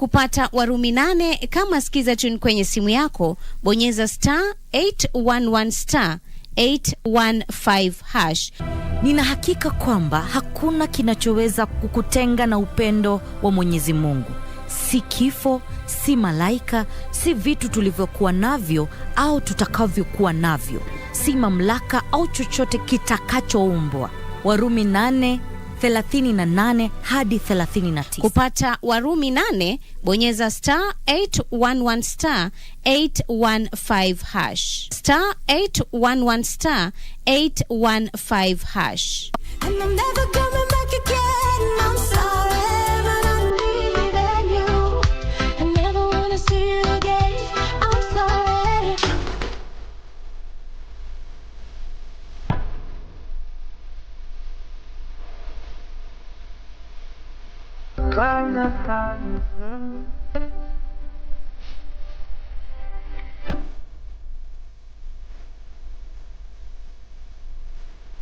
kupata Warumi 8 kama sikiza tune kwenye simu yako, bonyeza *811 *815#. Nina hakika kwamba hakuna kinachoweza kukutenga na upendo wa Mwenyezi Mungu. Si kifo, si malaika, si vitu tulivyokuwa navyo au tutakavyokuwa navyo, si mamlaka au chochote kitakachoumbwa. Warumi 8:38 hadi 39. Kupata Warumi 8, bonyeza *811 *815#. *811 *815#. And I'm never coming back again. I'm sorry, but I'm leaving you. I never wanna see you again. I'm sorry.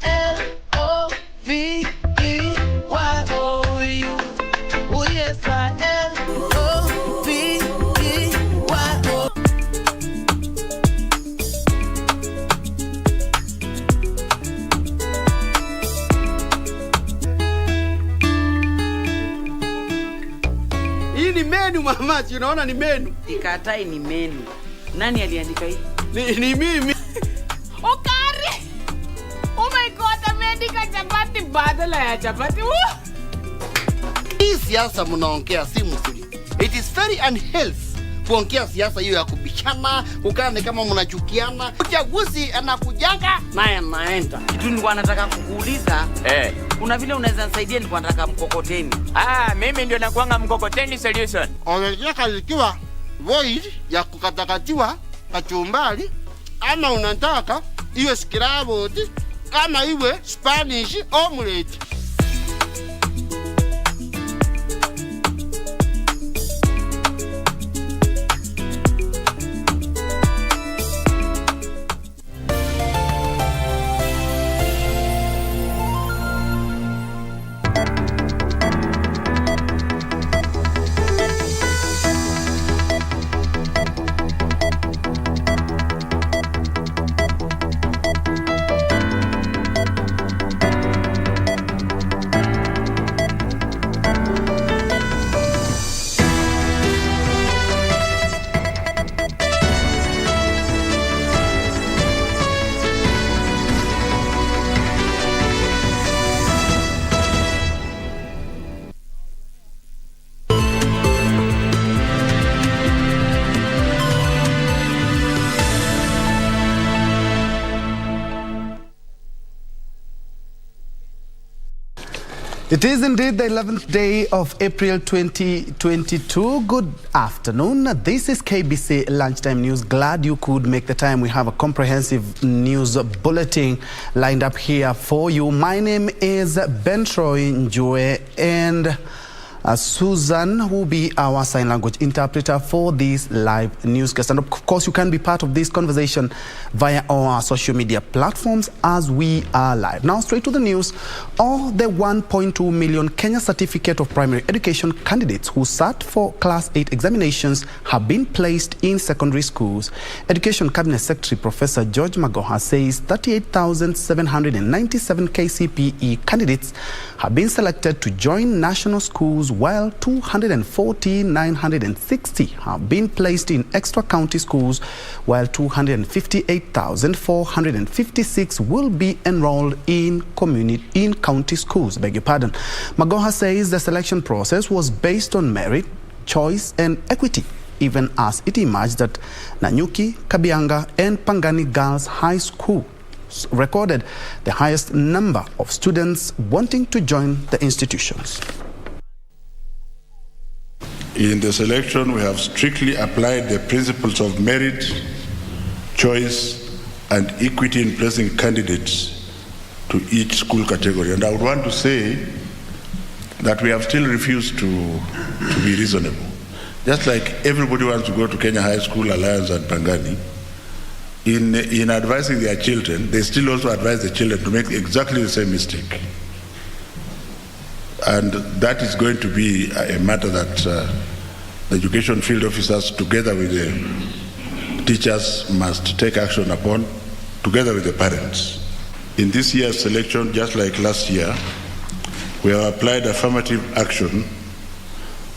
L-O-V-E-Y-O-U. Oh yes, I L-O-V-E-Y-O. Hii ni menu mamaji, unaona ni menu. Ikatai ni menu. Nani aliandika hii? Ni mimi. Ukari! Oh my God, ameandika chapati badala ya chapati. Hii siasa mnaongea si mzuri. It is very unhealthy kuongea siasa hiyo ya kubishana, ukane kama mnachukiana. Uchaguzi anakujanga naye anaenda. Kitu nilikuwa nataka kukuuliza. Kuna vile unaweza nisaidia, nilikuwa nataka mkokoteni. Mimi ndio nakuanga mkokoteni solution. Unataka ikiwa void ya kukatakatiwa kachumbari, ama unataka iwe scrambled, kama iwe Spanish omelette. It is indeed the 11th day of April 2022. Good afternoon. This is KBC Lunchtime News. Glad you could make the time. We have a comprehensive news bulletin lined up here for you. My name is Ben Troy Njue, and Susan will be our sign language interpreter for this live newscast. And of course, you can be part of this conversation via our social media platforms as we are live. Now, straight to the news. All the 1.2 million Kenya Certificate of Primary Education candidates who sat for Class 8 examinations have been placed in secondary schools. Education Cabinet Secretary Professor George Magoha says 38,797 KCPE candidates have been selected to join national schools, while 240,960 have been placed in extra county schools, while 258,456 will be enrolled in county schools. Beg your pardon. Magoha says the selection process was based on merit, choice and equity, even as it emerged that Nanyuki, Kabianga and Pangani Girls High School recorded the highest number of students wanting to join the institutions. In the selection, we have strictly applied the principles of merit, choice, and equity in placing candidates to each school category. And I would want to say that we have still refused to be reasonable. Just like everybody wants to go to Kenya High School, Alliance, and Pangani, in advising their children, they still also advise the children to make exactly the same mistake. And that is going to be a matter that The education field officers, together with the teachers, must take action upon, together with the parents. In this year's selection, just like last year, we have applied affirmative action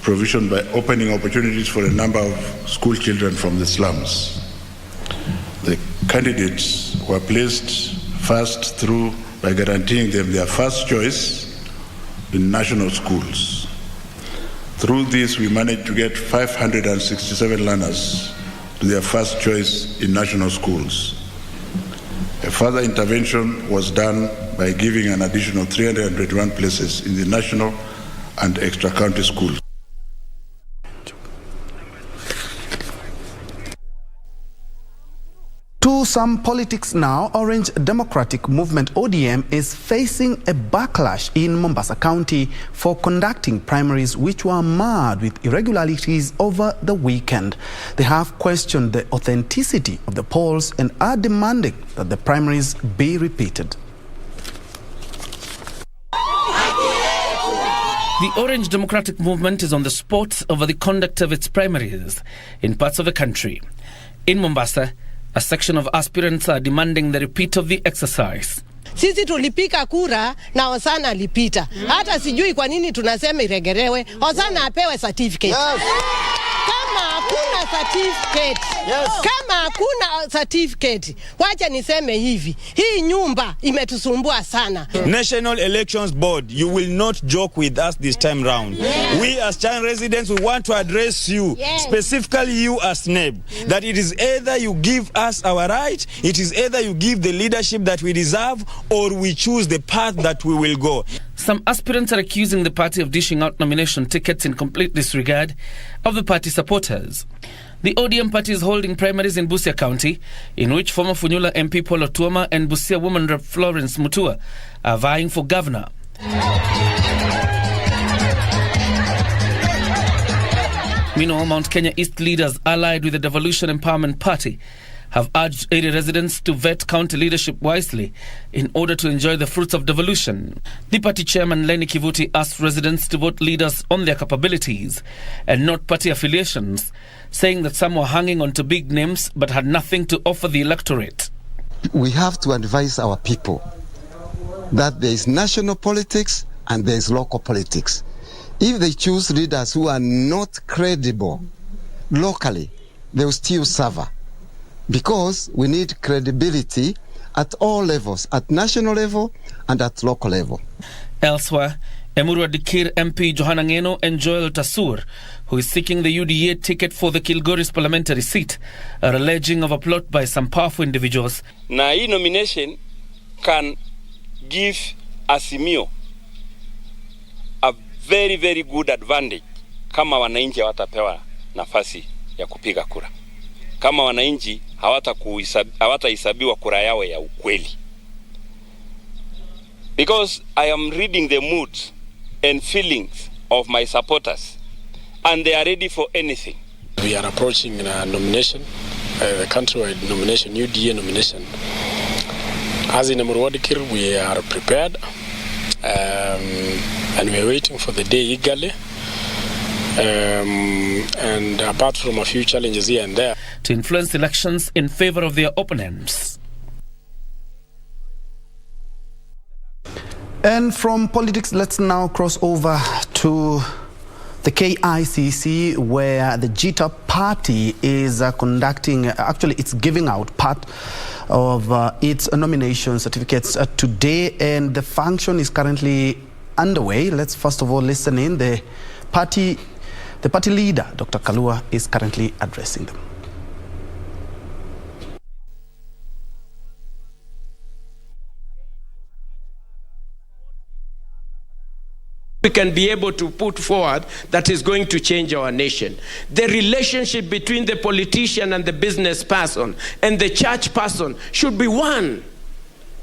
provision by opening opportunities for a number of school children from the slums. The candidates were placed first through by guaranteeing them their first choice in national schools. Through this, we managed to get 567 learners to their first choice in national schools. A further intervention was done by giving an additional 321 places in the national and extra-county schools. To some politics now, Orange Democratic Movement ODM is facing a backlash in Mombasa County for conducting primaries which were marred with irregularities over the weekend. They have questioned the authenticity of the polls and are demanding that the primaries be repeated. The Orange Democratic Movement is on the spot over the conduct of its primaries in parts of the country. In Mombasa, a section of aspirants are demanding the repeat of the exercise. Sisi tulipika kura na Osana alipita. Hata sijui kwa nini tunasema iregerewe. Osana apewe certificate. Kama hakuna certificate. Kama hakuna certificate. Wacha niseme hivi. Hii nyumba imetusumbua sana. National Elections Board, you will not joke with us this time round. We as Chan residents, we want to address you, specifically you as NEB, that it is either you give us our right, it is either you give the leadership that we deserve, or we choose the path that we will go. Some aspirants are accusing the party of dishing out nomination tickets in complete disregard of the party supporters. The ODM party is holding primaries in Busia County, in which former Funyula MP Paul Otuoma and Busia woman Rep Florence Mutua are vying for governor. Meanwhile, Mount Kenya East leaders allied with the Devolution Empowerment Party have urged area residents to vet county leadership wisely in order to enjoy the fruits of devolution. The party chairman Lenny Kivuti asked residents to vote leaders on their capabilities and not party affiliations, saying that some were hanging on to big names but had nothing to offer the electorate. We have to advise our people that there is national politics and there is local politics. If they choose leaders who are not credible locally, they will still suffer. Because we need credibility at all levels, at national level and at local level. Elsewhere, Emurua Dikir MP Johanna Ngeno and Joel Tasur, who is seeking the UDA ticket for the Kilgoris parliamentary seat, are alleging of a plot by some powerful individuals. Na hii nomination can give Azimio a very, very good advantage kama wananchi hawatapewa nafasi ya kupiga kura. Kama wananchi hawatahesabiwa kura yao ya ukweli. Because I am reading the moods and feelings of my supporters and they are ready for anything. We are approaching a nomination, the countrywide nomination, UDA nomination. As in Emurua Dikir, we are prepared and we are waiting for the day eagerly. And apart from a few challenges here and there, to influence elections in favor of their opponents. And from politics, let's now cross over to the KICC, where the GTAP party is conducting, actually it's giving out part of its nomination certificates today, and the function is currently underway. Let's first of all listen in. The party leader, Dr. Kalua, is currently addressing them. We can be able to put forward that is going to change our nation. The relationship between the politician and the business person and the church person should be one.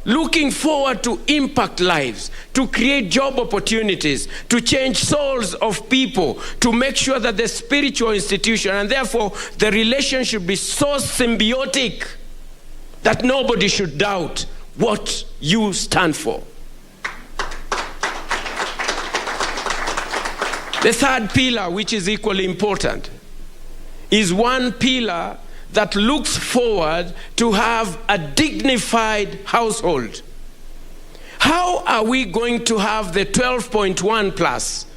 Looking forward to impact lives, to create job opportunities, to change souls of people, to make sure that the spiritual institution and therefore the relationship be so symbiotic that nobody should doubt what you stand for. The third pillar, which is equally important, is one pillar that looks forward to have a dignified household. How are we going to have the 12.1 plus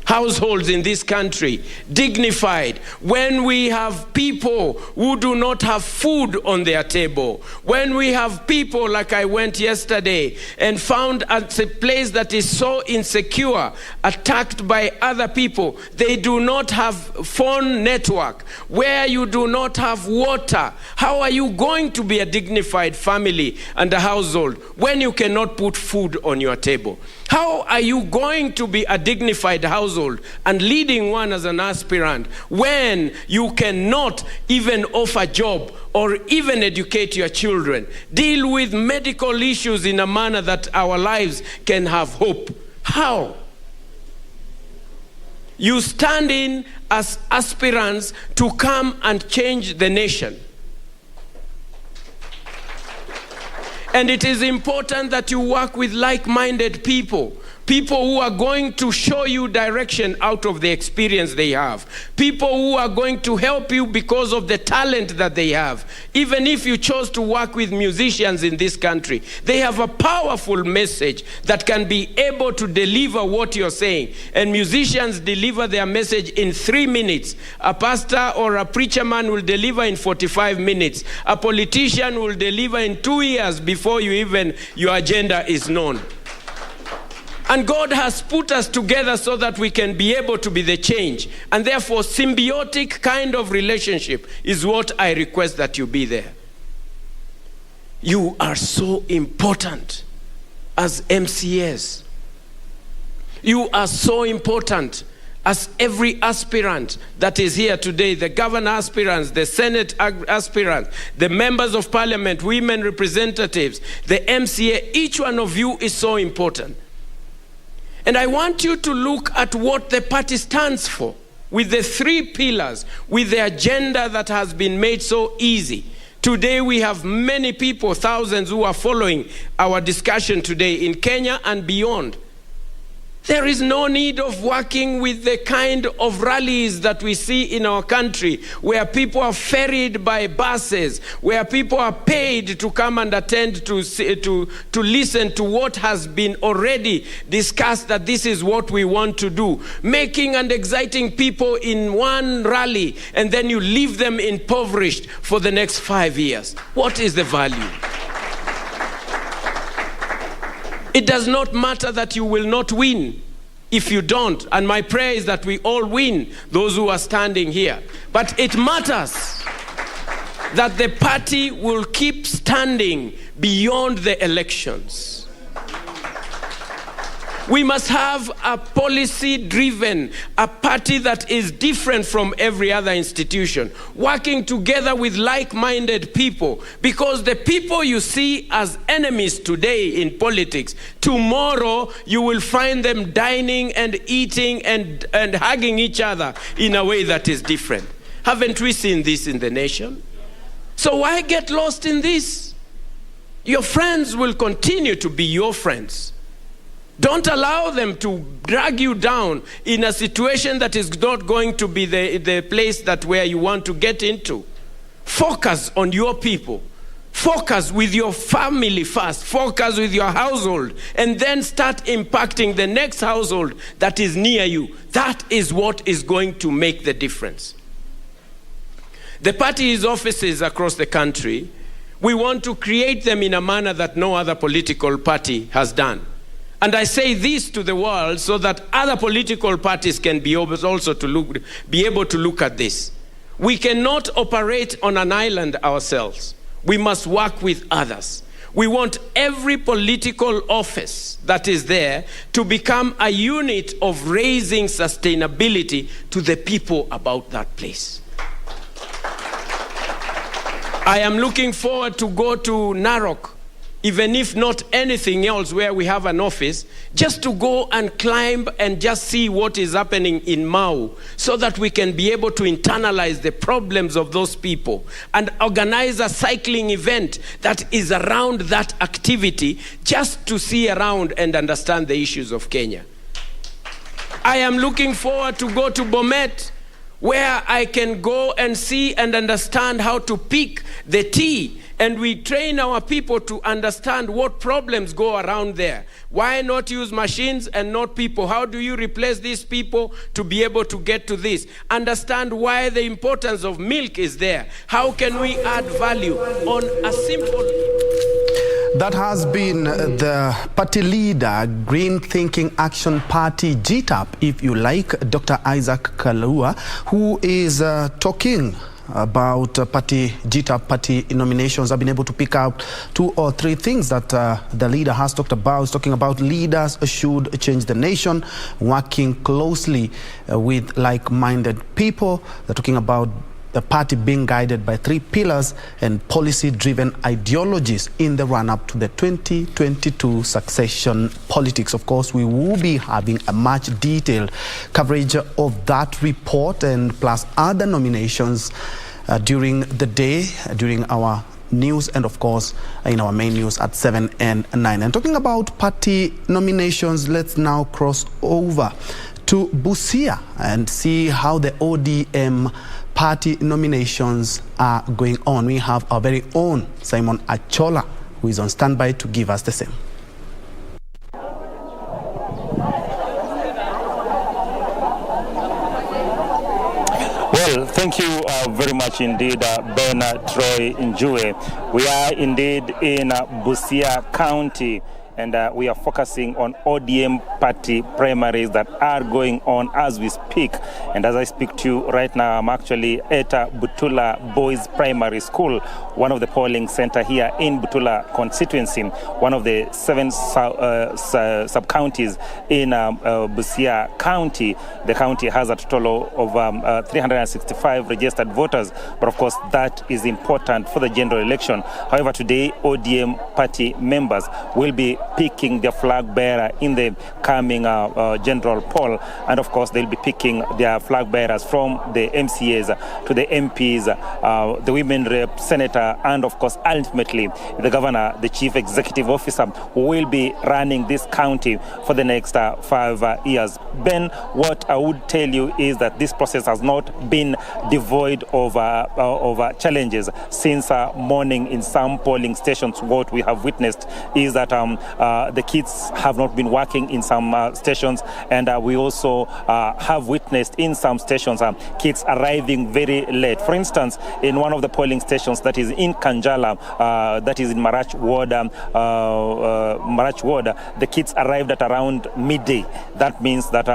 households in this country dignified when we have people who do not have food on their table? When we have people, like I went yesterday and found at a place that is so insecure, attacked by other people, they do not have phone network, where you do not have water. How are you going to be a dignified family and a household when you cannot put food on your table? How are you going to be a dignified household and leading one as an aspirant when you cannot even offer job or even educate your children, deal with medical issues in a manner that our lives can have hope? How? You stand in as aspirants to come and change the nation. And it is important that you work with like-minded people. People who are going to show you direction out of the experience they have. People who are going to help you because of the talent that they have. Even if you chose to work with musicians in this country, they have a powerful message that can be able to deliver what you're saying. And musicians deliver their message in 3 minutes. A pastor or a preacher man will deliver in 45 minutes. A politician will deliver in 2 years before your agenda is known. And God has put us together so that we can be able to be the change. And therefore, symbiotic kind of relationship is what I request that you be there. You are so important as MCAs. You are so important as every aspirant that is here today, the governor aspirants, the Senate aspirants, the members of parliament, women representatives, the MCA, each one of you is so important. And I want you to look at what the party stands for, with the 3 pillars, with the agenda that has been made so easy. Today we have many people, thousands, who are following our discussion today in Kenya and beyond. There is no need of working with the kind of rallies that we see in our country, where people are ferried by buses, where people are paid to come and attend to listen to what has been already discussed, that this is what we want to do. Making and exciting people in one rally, and then you leave them impoverished for the next 5 years. What is the value? It does not matter that you will not win if you don't. And my prayer is that we all win, those who are standing here. But it matters that the party will keep standing beyond the elections. We must have a policy-driven, a party that is different from every other institution, working together with like-minded people, because the people you see as enemies today in politics, tomorrow you will find them dining and eating and hugging each other in a way that is different. Haven't we seen this in the nation? So why get lost in this? Your friends will continue to be your friends. Don't allow them to drag you down in a situation that is not going to be the place that where you want to get into. Focus on your people. Focus with your family first. Focus with your household. And then start impacting the next household that is near you. That is what is going to make the difference. The party's offices across the country, we want to create them in a manner that no other political party has done. And I say this to the world so that other political parties can be able to look at this. We cannot operate on an island ourselves. We must work with others. We want every political office that is there to become a unit of raising sustainability to the people about that place. I am looking forward to go to Narok, even if not anything else where we have an office, just to go and climb and just see what is happening in Mau, so that we can be able to internalize the problems of those people and organize a cycling event that is around that activity, just to see around and understand the issues of Kenya. I am looking forward to go to Bomet, where I can go and see and understand how to pick the tea. And we train our people to understand what problems go around there. Why not use machines and not people? How do you replace these people to be able to get to this? Understand why the importance of milk is there. How can we add value on a simple... That has been the party leader, Green Thinking Action Party, GTAP, if you like, Dr. Isaac Kalua, who is talking about GTAP party nominations. I've been able to pick out 2 or 3 things that the leader has talked about. He's talking about leaders should change the nation, working closely with like-minded people. They're talking about the party being guided by 3 pillars and policy-driven ideologies in the run-up to the 2022 succession politics. Of course, we will be having a much detailed coverage of that report and plus other nominations during the day, during our news, and of course in our main news at 7 and 9. And talking about party nominations, let's now cross over to Busia and see how the ODM party nominations are going on. We have our very own Simon Achola, who is on standby to give us the same. Well, thank you very much indeed, Ben, Troy, Njue. We are indeed in Busia County, and we are focusing on ODM party primaries that are going on as we speak. And as I speak to you right now, I'm actually at Butula Boys Primary School, one of the polling center here in Butula constituency, one of the 7 sub-counties in Busia County. The county has a total of 365 registered voters, but of course that is important for the general election. However, today ODM party members will be picking their flag bearer in the coming general poll, and of course they'll be picking their flag bearers from the MCAs to the MPs, the women rep, senator, and of course ultimately the governor, the chief executive officer, who will be running this county for the next 5 years. Ben, what I would tell you is that this process has not been devoid of challenges since morning. In some polling stations, what we have witnessed is that the kids have not been working in some stations, and we also have witnessed in some stations kids arriving very late. For instance, in one of the polling stations that is in Kanjala, that is in Marach Ward, the kids arrived at around midday. That means that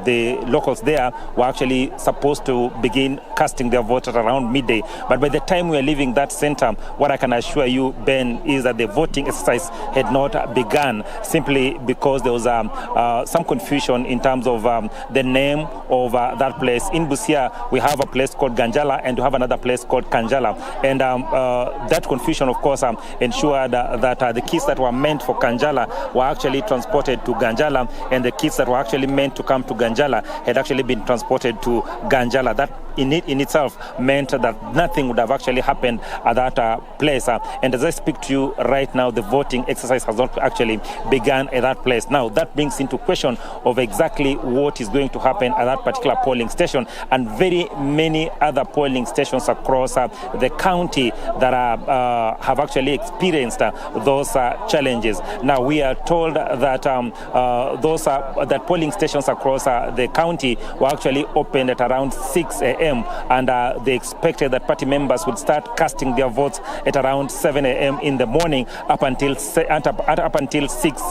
the locals there were actually supposed to begin casting their vote at around midday. But by the time we are leaving that center, what I can assure you, Ben, is that the voting exercise had not begun, simply because there was some confusion in terms of the name of that place. In Busia, we have a place called Ganjala and we have another place called Kanjala. And that confusion, of course, ensured that the kids that were meant for Kanjala were actually transported to Ganjala, and the kids that were actually meant to come to Ganjala had actually been transported to Ganjala. That in itself meant that nothing would have actually happened at that place. And as I speak to you right now, the voting exercise has not actually begun at that place. Now, that brings into question of exactly what is going to happen at that particular polling station and very many other polling stations across the county that have actually experienced those challenges. Now, we are told that that polling stations across the county were actually opened at around 6 a.m. and they expected that party members would start casting their votes at around 7 a.m. in the morning up until 6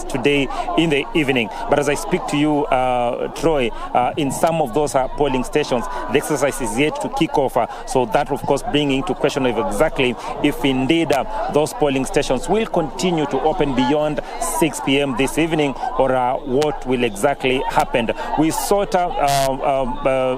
today in the evening. But as I speak to you, Troy, in some of those polling stations, the exercise is yet to kick off. So that, of course, bringing into question of exactly if indeed those polling stations will continue to open beyond 6 p.m. this evening, or what will exactly happen. We sought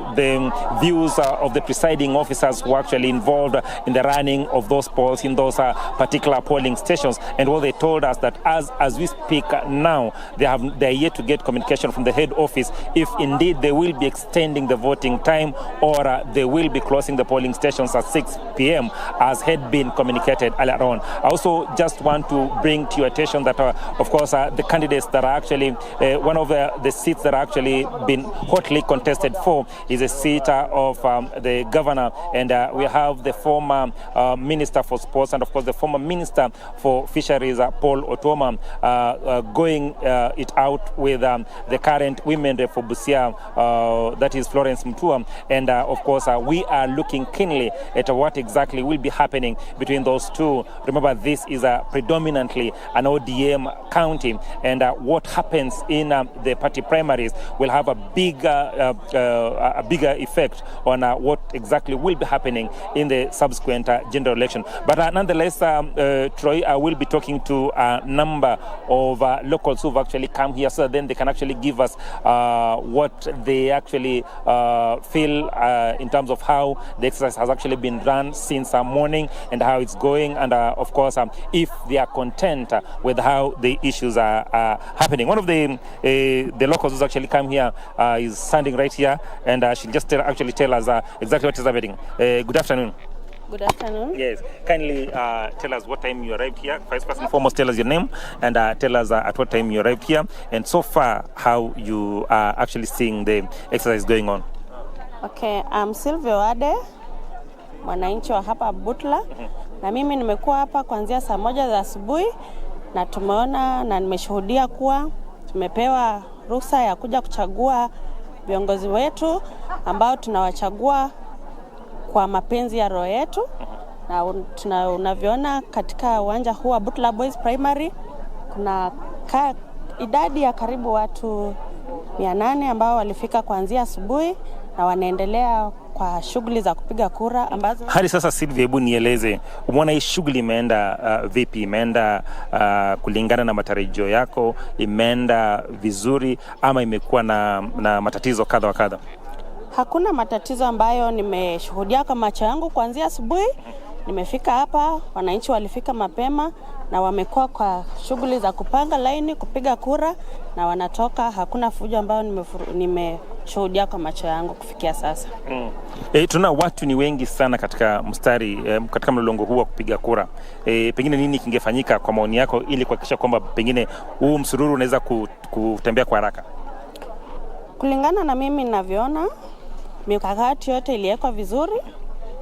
the views of the presiding officers who are actually involved in the running of those polls in those particular polling stations. And what they told us that as we speak now, they are yet to get communication from the head office if indeed they will be extending the voting time or they will be closing the polling stations at 6 p.m. as had been communicated earlier on. I also just want to bring to your attention that, of course, the candidates that are actually, one of the seats that are actually been hotly contested for is a seat of the governor, and we have the former Minister for Sports and, of course, the former Minister for Fisheries, Paul Otoma, going it out with the current women rep for Busia, that is Florence Mutua, and of course we are looking keenly at what exactly will be happening between those two. Remember, this is predominantly an ODM county, and what happens in the party primaries will have a bigger effect on what exactly will be happening in the subsequent general election. But nonetheless, Troy, I will be talking to a number of locals who've actually come here, so then they can actually give us what they actually feel in terms of how the exercise has actually been run since morning and how it's going, and of course if they are content with how the issues are happening. One of the locals who's actually come here is standing right here, and she'll just actually tell us exactly what is happening. Good afternoon. Good afternoon. Yes. Kindly tell us what time you arrived here. First and foremost, tell us your name and tell us at what time you arrived here, and so far how you are actually seeing the exercise going on. Okay, I'm Silvio Ade, mwananchi wa hapa Butula. Na mimi nimekuwa hapa kuanzia saa 1 za asubuhi, na tumeona na nimeshuhudia kuwa tumepewa ruhusa ya kuja kuchagua viongozi wetu ambao tunawachagua kwa mapenzi ya roho yetu. Na unavyoona katika uwanja huu wa Butula Boys Primary kuna idadi ya karibu watu 800 ambao walifika kuanzia asubuhi na wanaendelea kwa shughuli za kupiga kura ambazo hadi sasa. Silvia, hebu nieleze, umeona hii shughuli imeenda vipi? Imeenda kulingana na matarajio yako? Imeenda vizuri ama imekuwa na matatizo kadha wa kadha? Hakuna matatizo ambayo nimeshuhudia kwa macho yangu kuanzia asubuhi. Nimefika hapa, wananchi walifika mapema na wamekuwa kwa shughuli za kupanga laini kupiga kura na wanatoka. Hakuna fujo ambayo nimeshuhudia kwa macho yangu kufikia sasa. Tuna watu ni wengi sana katika mstari katika mlolongo huu wa kupiga kura. Pengine nini kingefanyika kwa maoni yako ili kuhakikisha kwamba pengine huu msururu unaweza kutembea kwa haraka? Kulingana na mimi ninavyoona, mikakati yote iliwekwa vizuri.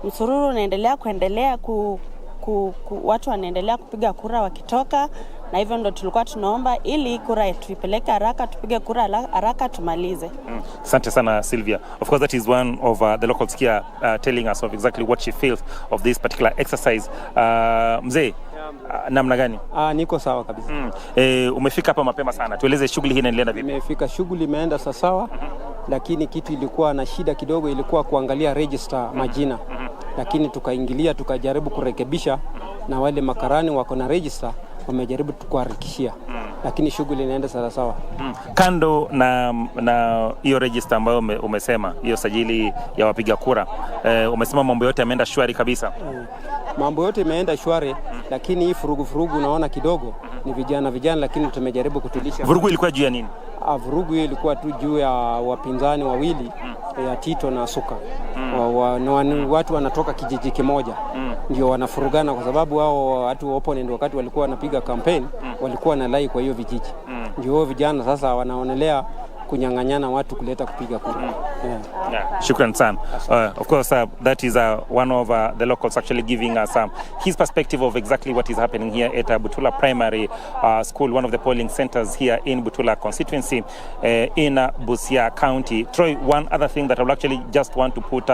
Msururu unaendelea watu wanaendelea kupiga kura wakitoka, na hivyo ndo tulikuwa tunaomba ili kura tuipeleke haraka, tupige kura haraka tumalize. Asante sana Sylvia. Of course that is one of the locals here telling us of exactly what she feels of this particular exercise. Mzee, namna gani? Niko sawa kabisa. Umefika hapa mapema sana. Tueleze shughuli hii inaendelea vipi? Nimefika, shughuli imeenda sawa. Lakini kitu ilikuwa na shida kidogo, ilikuwa kuangalia register majina. Lakini tukaingilia tukajaribu kurekebisha, na wale makarani wako na register wamejaribu kuharakishia. Lakini shughuli inaenda sawa. Kando na hiyo register ambayo umesema, hiyo sajili ya wapiga kura, umesema mambo yote yameenda shwari kabisa? Mambo yote imeenda shwari, lakini hii furugu naona kidogo ni vijana, lakini tumejaribu kutulisha. Vurugu ilikuwa juu ya nini? Vurugu ilikuwa tu juu ya wapinzani wawili, ya Tito na Suka. Watu wanatoka kijiji kimoja ndio wanafurugana, kwa sababu wao watu opponent wakati walikuwa wanapiga campaign walikuwa na lai kwa hiyo vijiji. Ndio vijana sasa wanaonelea kunyang'anyana watu kuleta kupiga kura. Shukran sana. Of course, that is one of the locals actually giving us his perspective of exactly what is happening here at Butula Primary School, one of the polling centers here in Butula constituency in Busia County. Troy, one other thing that I would actually just want to put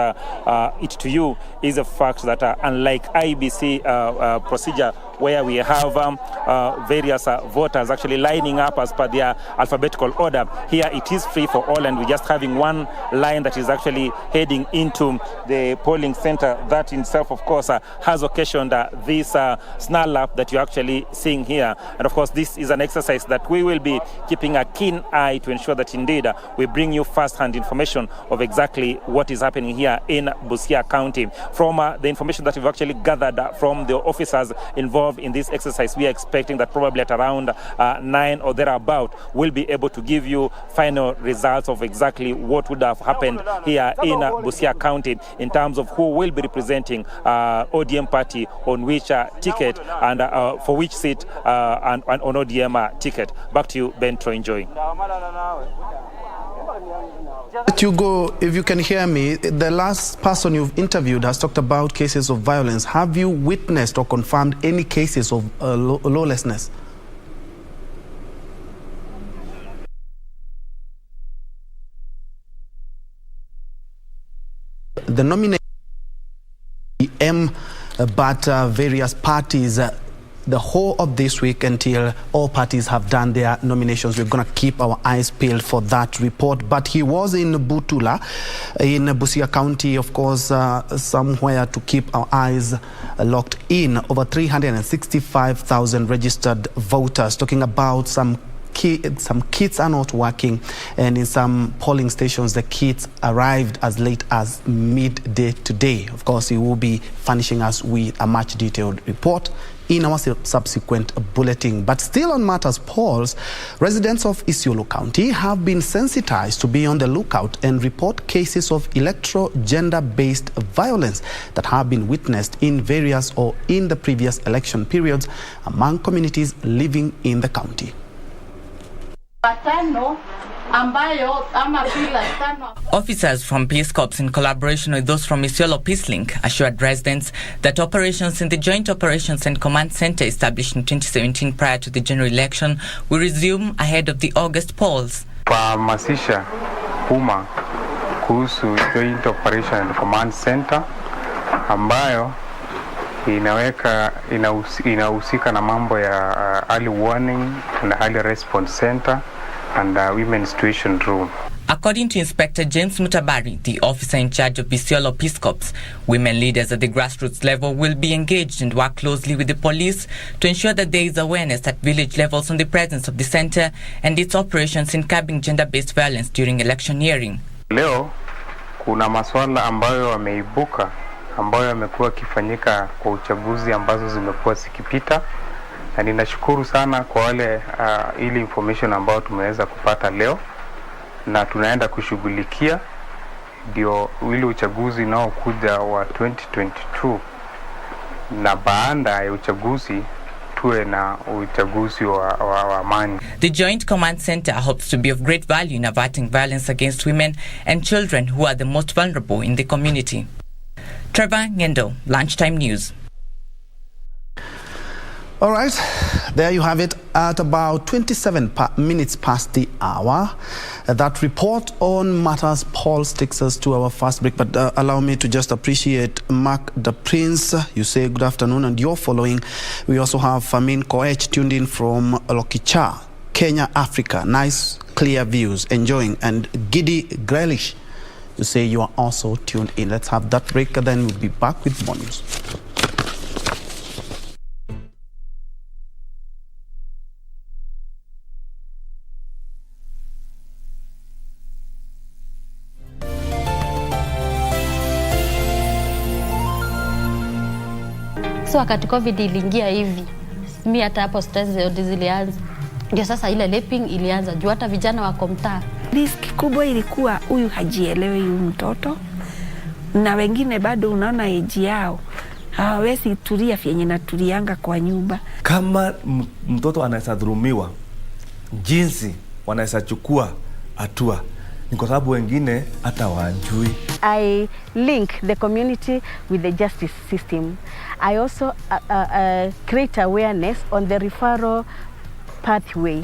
it to you is the fact that unlike IBC procedure, where we have various voters actually lining up as per their alphabetical order, here it is free for all, and we're just having one line that is actually heading into the polling center. That in itself, of course, has occasioned this snarl up that you're actually seeing here. And of course, this is an exercise that we will be keeping a keen eye to ensure that indeed we bring you first-hand information of exactly what is happening here in Busia County. From the information that we've actually gathered from the officers involved in this exercise, we are expecting that probably at around 9 or thereabout, we'll be able to give you final results of exactly what would have happened here in Busia County in terms of who will be representing ODM party on which ticket and for which seat and on ODM ticket. Back to you, Ben Troy. Njue. Let you go, if you can hear me. The last person you've interviewed has talked about cases of violence. Have you witnessed or confirmed any cases of lawlessness? The nomination but various parties the whole of this week until all parties have done their nominations. We're going to keep our eyes peeled for that report. But he was in Butula, in Busia County, of course, somewhere to keep our eyes locked in. Over 365,000 registered voters, talking about some kits are not working, and in some polling stations the kits arrived as late as midday today. Of course, he will be furnishing us with a much detailed report in our subsequent bulletin. But still on matters polls, residents of Isiolo County have been sensitized to be on the lookout and report cases of electro-gender-based violence that have been witnessed in various or in the previous election periods among communities living in the county. Officers from Peace Corps, in collaboration with those from Isiolo Peace Link, assured residents that operations in the Joint Operations and Command Center established in 2017 prior to the general election will resume ahead of the August polls. Kuhamasisha umma kuhusu Joint Operation and Command Center ambayo inahusika na mambo ya early warning and early response center and women's situation room. According to Inspector James Mutabari, the officer in charge of Isiolo Peace Corps, women leaders at the grassroots level will be engaged and work closely with the police to ensure that there is awareness at village levels on the presence of the center and its operations in curbing gender-based violence during electioneering. Leo kuna maswala ambayo yameibuka ambayo yamekuwa yakifanyika kwa uchaguzi ambazo zimekuwa zikipita, na ninashukuru sana kwa wale ile information ambayo tumeweza kupata leo, na tunaenda kushughulikia ndio ile uchaguzi nao kuja wa 2022, na baada ya uchaguzi tuwe na uchaguzi wa amani. The Joint Command Center hopes to be of great value in averting violence against women and children who are the most vulnerable in the community. Trevor Ngendo, Lunchtime News. All right, there you have it at about 27 minutes past the hour. That report on matters polls takes us to our first break, but allow me to just appreciate Mark the Prince. You say good afternoon and you're following. We also have Famin Koech tuned in from Lokicha, Kenya, Africa. Nice, clear views, enjoying. And Giddy Grealish, you say you are also tuned in. Let's have that break, and then we'll be back with more news. So wakati COVID iliingia hivi, mimi hata hapo stress zote zilianza. Ndio sasa ile laping ilianza. Juu hata vijana wako mtaa. Risk kubwa ilikuwa huyu hajielewi huyu mtoto. Na wengine bado unaona age yao. Hawezi tulia vyenye natulianga kwa nyumba. Kama mtoto anaweza dhulumiwa, jinsi wanaweza chukua hatua ni kwa sababu wengine hata wajui. I link the community with the justice system. I also create awareness on the referral pathway.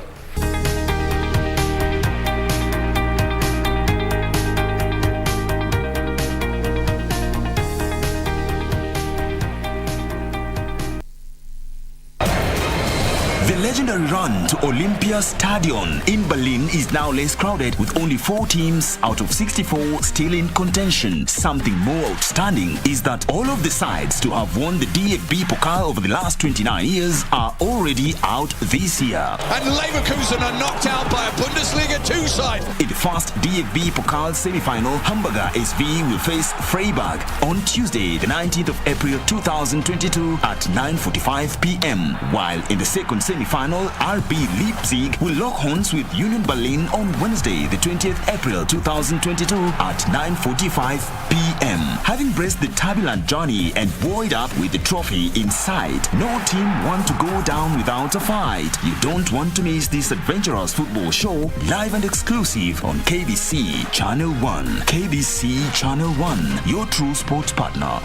The legendary run to Olympia Stadion in Berlin is now less crowded, with only 4 teams out of 64 still in contention. Something more outstanding is that all of the sides to have won the DFB Pokal over the last 29 years are already out this year. And Leverkusen are knocked out by a Bundesliga 2 side. In the first DFB Pokal semi-final, Hamburger SV will face Freiburg on Tuesday, the 19th of April 2022 at 9:45 p.m. While in the second semi-final, RB Leipzig will lock horns with Union Berlin on Wednesday, the 20th April 2022 at 9:45 p.m. Having braced the turbulent journey and buoyed up with the trophy in sight, no team want to go down without a fight. You don't want to miss this adventurous football show, live and exclusive on KBC Channel 1. KBC Channel 1, your true sports partner.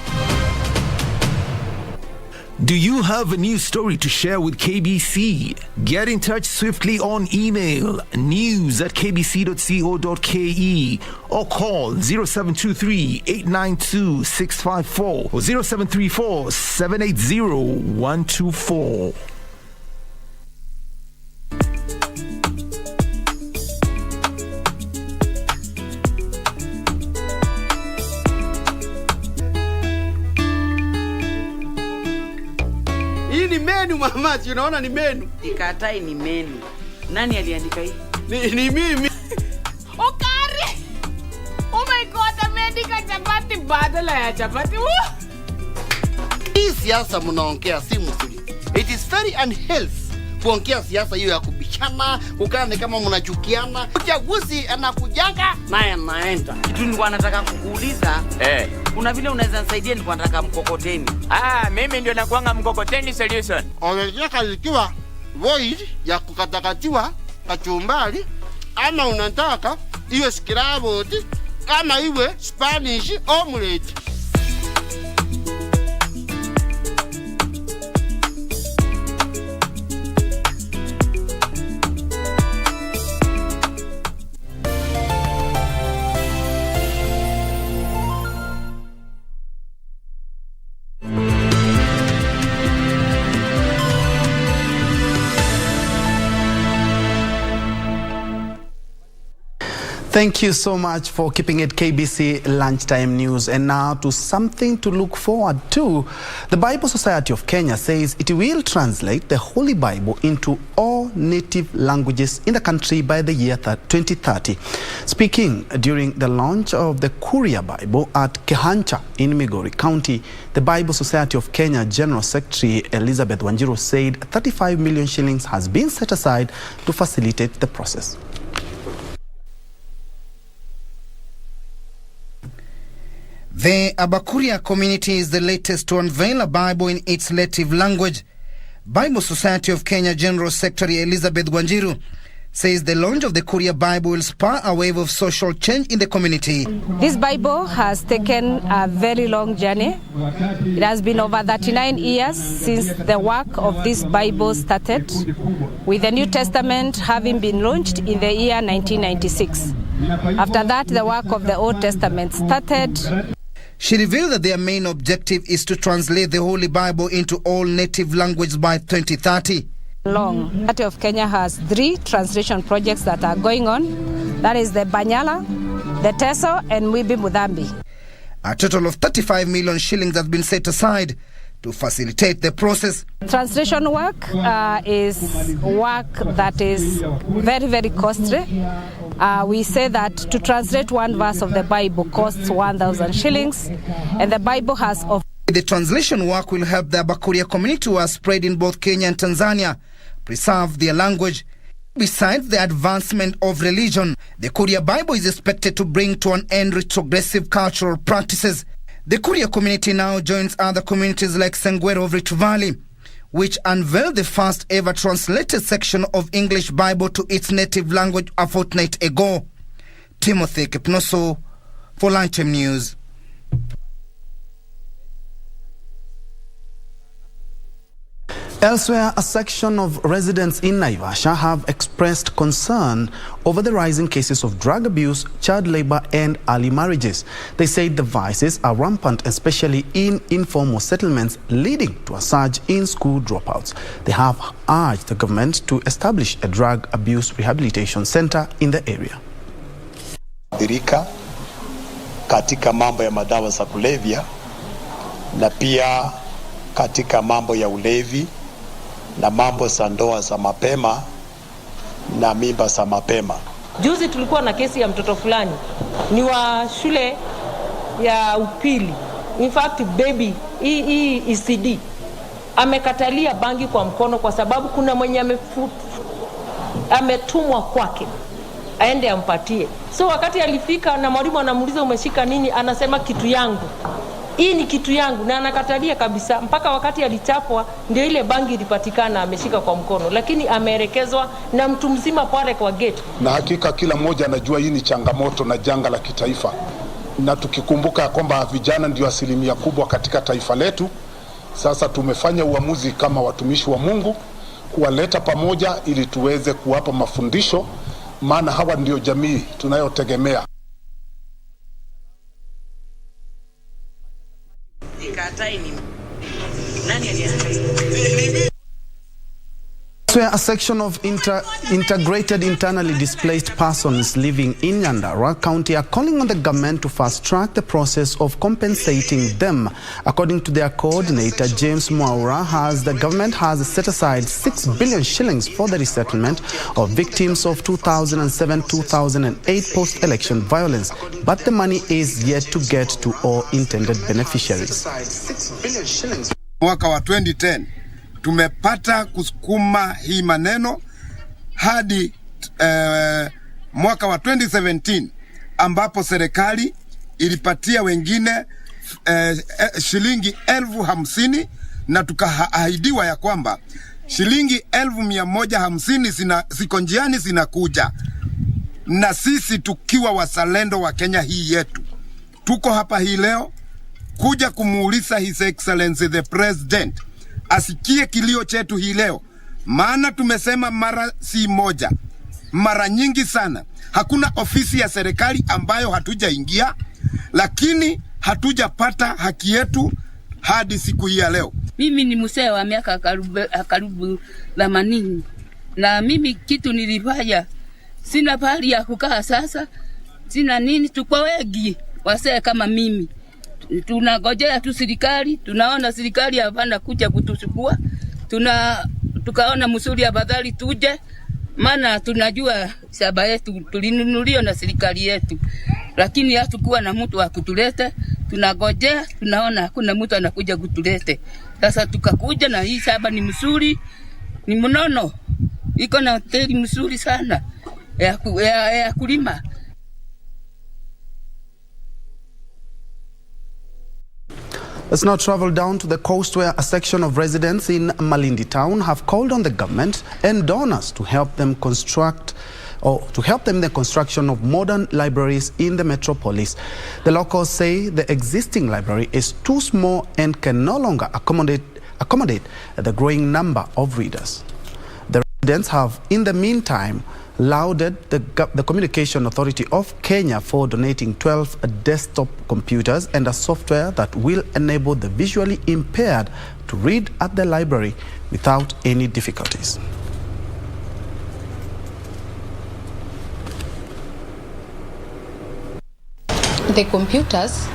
Do you have a news story to share with KBC? Get in touch swiftly on email news@kbc.co.ke or call 0723 892 654 or 0734 780 124. Hii ni menu mamaji, unaona ni menu. Ikatai ni menu. Nani aliandika hii? Ni mimi. Okari! Oh my God, ameandika chapati badala ya chapati. Hii siasa mnaongea si mzuri. It is very unhealthy kuongea siasa hiyo ya kubishana, ukane kama mnachukiana. Uchaguzi anakujanga naye anaenda. Kitu nilikuwa nataka kukuuliza. Kuna vile unaweza nisaidia, nilikuwa nataka mkokoteni. Mimi ndio nakuanga mkokoteni solution. Unataka ikiwa void ya kukatakatiwa kachumbari, ama unataka iwe scrambled, ama iwe Spanish omelette. Thank you so much for keeping it KBC Lunchtime News. And now to something to look forward to. The Bible Society of Kenya says it will translate the Holy Bible into all native languages in the country by the year 2030. Speaking during the launch of the Abakuria Bible at Kehancha in Migori County, the Bible Society of Kenya General Secretary Elizabeth Wanjiru said 35 million shillings has been set aside to facilitate the process. The Abakuria community is the latest to unveil a Bible in its native language. Bible Society of Kenya General Secretary Elizabeth Wanjiru says the launch of the Abakuria Bible will spur a wave of social change in the community. This Bible has taken a very long journey. It has been over 39 years since the work of this Bible started, with the New Testament having been launched in the year 1996. After that, the work of the Old Testament started. She revealed that their main objective is to translate the Holy Bible into all native languages by 2030. The Society of Kenya has 3 translation projects that are going on. That is the Banyala, the Teso, and Mwibi Mudambi. A total of 35 million shillings has been set aside to facilitate the process. Translation work is work that is very, very costly. We say that to translate one verse of the Bible costs 1,000 shillings, and the Bible has... The translation work will help the Abakuria community who are spread in both Kenya and Tanzania preserve their language. Besides the advancement of religion, the Abakuria Bible is expected to bring to an end retrogressive cultural practices. The Abakuria community now joins other communities like Sengwero of Rift Valley, which unveiled the first ever translated section of English Bible to its native language a fortnight ago. Timothy Kipnoso for Lunchtime News. Elsewhere, a section of residents in Naivasha have expressed concern over the rising cases of drug abuse, child labor and early marriages. They say the vices are rampant, especially in informal settlements, leading to a surge in school dropouts. They have urged the government to establish a drug abuse rehabilitation center in the area. Dhirika katika mambo ya madawa za kulevya na pia katika mambo ya ulevi na mambo za ndoa za mapema na mimba za mapema. Juzi tulikuwa na kesi ya mtoto fulani ni wa shule ya upili. In fact baby ECD amekatalia bangi kwa mkono kwa sababu kuna mwenye ametumwa kwake aende ampatie. So wakati alifika na mwalimu anamuuliza umeshika nini, anasema kitu yangu. Hii ni kitu yangu, na anakatalia kabisa. Mpaka wakati alichapwa ndio ile bangi ilipatikana ameshika kwa mkono, lakini ameelekezwa na mtu mzima pale kwa gate. Na hakika kila mmoja anajua hii ni changamoto na janga la kitaifa, na tukikumbuka kwamba vijana ndio asilimia kubwa katika taifa letu. Sasa tumefanya uamuzi kama watumishi wa Mungu kuwaleta pamoja ili tuweze kuwapa mafundisho, maana hawa ndio jamii tunayotegemea. A section of integrated internally displaced persons living in Nyandarua County are calling on the government to fast-track the process of compensating them. According to their coordinator, James Mwaura, the government has set aside 6 billion shillings for the resettlement of victims of 2007-2008 post-election violence, but the money is yet to get to all intended beneficiaries. Mwaka wa 2010 tumepata kusukuma hii maneno hadi mwaka wa 2017 ambapo serikali ilipatia wengine shilingi 50,000 na tukaahidiwa ya kwamba shilingi 150 ziko njiani zinakuja. Na sisi tukiwa wazalendo wa Kenya hii yetu, tuko hapa hii leo kuja kumuuliza His Excellency the President asikie kilio chetu hii leo, maana tumesema mara si moja, mara nyingi sana. Hakuna ofisi ya serikali ambayo hatujaingia, lakini hatujapata haki yetu hadi siku hii ya leo. Mimi ni mzee wa miaka karibu 80, na mimi kitu nilifanya, sina pahali ya kukaa sasa, sina nini. Tuko wengi wasee kama mimi, tunangojea tu serikali. Tunaona serikali hapana kuja kutuchukua, tukaona msuri afadhali tuje, maana tunajua shamba yetu tulinunuliwa na serikali yetu, lakini hatakuwa na mtu wa kutulete. Tunangojea, tunaona hakuna mtu anakuja kutulete. Sasa tukakuja, na hii shamba ni msuri, ni mnono, iko na hoteli msuri sana ya kulima. Let's now travel down to the coast, where a section of residents in Malindi town have called on the government and donors to help them in the construction of modern libraries in the metropolis. The locals say the existing library is too small and can no longer accommodate the growing number of readers. The residents have, in the meantime, lauded the Communication Authority of Kenya for donating 12 desktop computers and a software that will enable the visually impaired to read at the library without any difficulties. The computers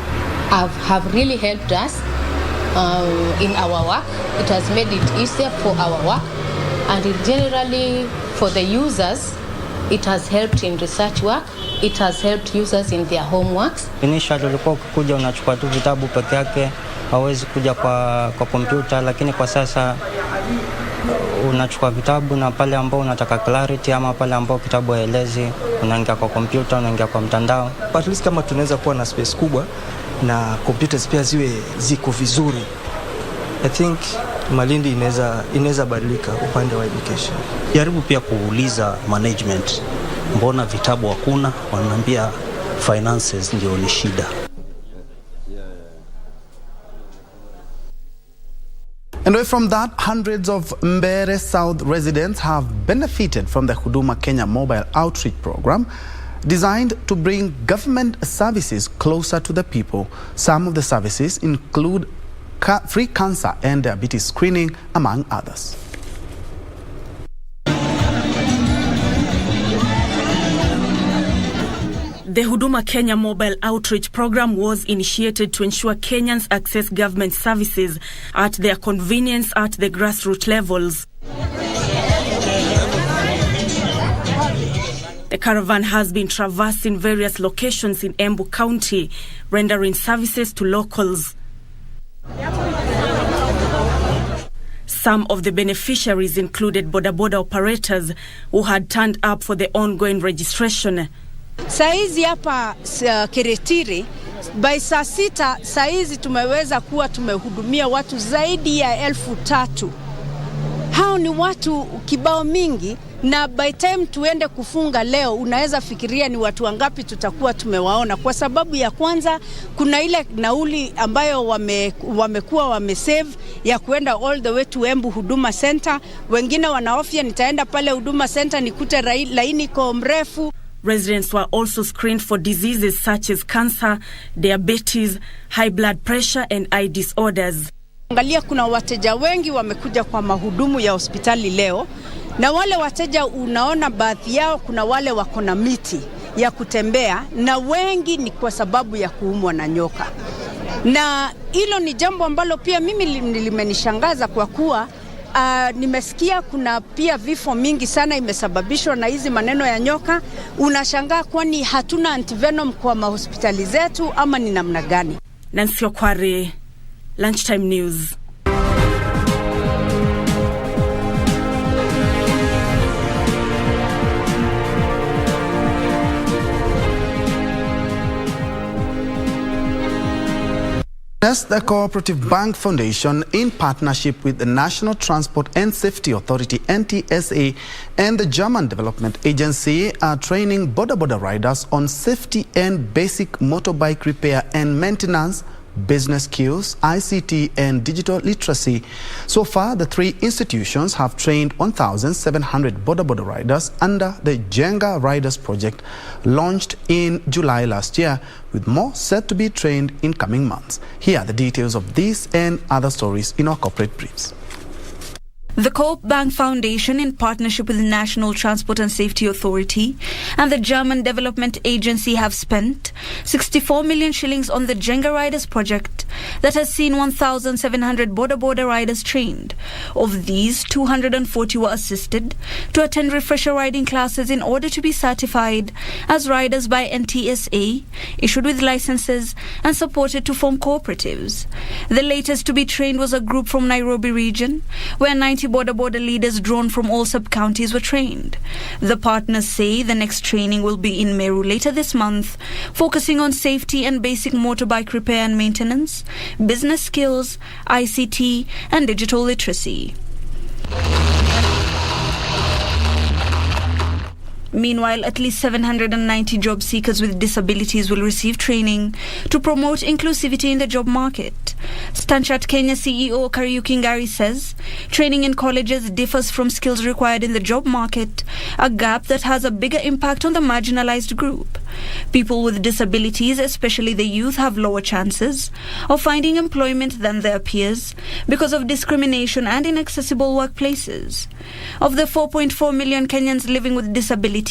have really helped us in our work. It has made it easier for our work, and generally for the users, it has helped in research work. It has helped users in their homeworks. Initially ulikuwa ukikuja unachukua tu vitabu peke yake, hauwezi kuja kwa kompyuta, lakini kwa sasa unachukua vitabu, na pale ambao unataka clarity ama pale ambao kitabu haelezi, unaingia kwa kompyuta, unaingia kwa mtandao. At least kama tunaweza kuwa na space kubwa na computers pia ziko vizuri, I think Malindi inaweza badilika upande wa education. Jaribu pia kuuliza management, mbona vitabu hakuna? Wananiambia finances ndio ni shida. And away from that, hundreds of Mbere South residents have benefited from the Huduma Kenya mobile outreach program designed to bring government services closer to the people. Some of the services include free cancer and diabetes screening, among others. The Huduma Kenya mobile outreach program was initiated to ensure Kenyans access government services at their convenience at the grassroots levels. The caravan has been traversing various locations in Embu County, rendering services to locals. Some of the beneficiaries included boda-boda operators who had turned up for the ongoing registration. Saizi hapa Kiretiri, by saa 6 saizi tumeweza kuwa tumehudumia watu zaidi ya 3,000. Hao ni watu kibao mingi, na by time tuende kufunga leo unaweza fikiria ni watu wangapi tutakuwa tumewaona. Kwa sababu ya kwanza kuna ile nauli ambayo wamekuwa wamesave ya kuenda all the way to Embu Huduma Center. Wengine wanaofia nitaenda pale Huduma Center nikute laini kwa mrefu. Residents were also screened for diseases such as cancer, diabetes, high blood pressure and eye disorders. Angalia, kuna wateja wengi wamekuja kwa mahudumu ya hospitali leo, na wale wateja unaona baadhi yao kuna wale wako na miti ya kutembea, na wengi ni kwa sababu ya kuumwa na nyoka. Na hilo ni jambo ambalo pia mimi limenishangaza kwa kuwa nimesikia kuna pia vifo mingi sana imesababishwa na hizi maneno ya nyoka. Unashangaa kwani hatuna antivenom kwa mahospitali zetu ama ni namna gani? Nancy Okware, Lunchtime News. The Cooperative Bank Foundation, in partnership with the National Transport and Safety Authority (NTSA) and the German Development Agency, are training boda-boda riders on safety and basic motorbike repair and maintenance, business skills, ICT and digital literacy. So far, the 3 institutions have trained 1,700 boda-boda riders under the Jenga Riders Project, launched in July last year, with more set to be trained in coming months. Here are the details of this and other stories in our corporate briefs. The Coop Bank Foundation, in partnership with the National Transport and Safety Authority and the German Development Agency, have spent 64 million shillings on the Jenga Riders project that has seen 1,700 boda-boda riders trained. Of these, 240 were assisted to attend refresher riding classes in order to be certified as riders by NTSA, issued with licenses and supported to form cooperatives. The latest to be trained was a group from Nairobi region, where 90 boda-boda leaders drawn from all sub-counties were trained. The partners say the next training will be in Meru later this month, focusing on safety and basic motorbike repair and maintenance, business skills, ICT and digital literacy. Meanwhile, at least 790 job seekers with disabilities will receive training to promote inclusivity in the job market. Stanchart Kenya CEO Kariuki Ngari says training in colleges differs from skills required in the job market, a gap that has a bigger impact on the marginalized group. People with disabilities, especially the youth, have lower chances of finding employment than their peers because of discrimination and inaccessible workplaces. Of the 4.4 million Kenyans living with disability,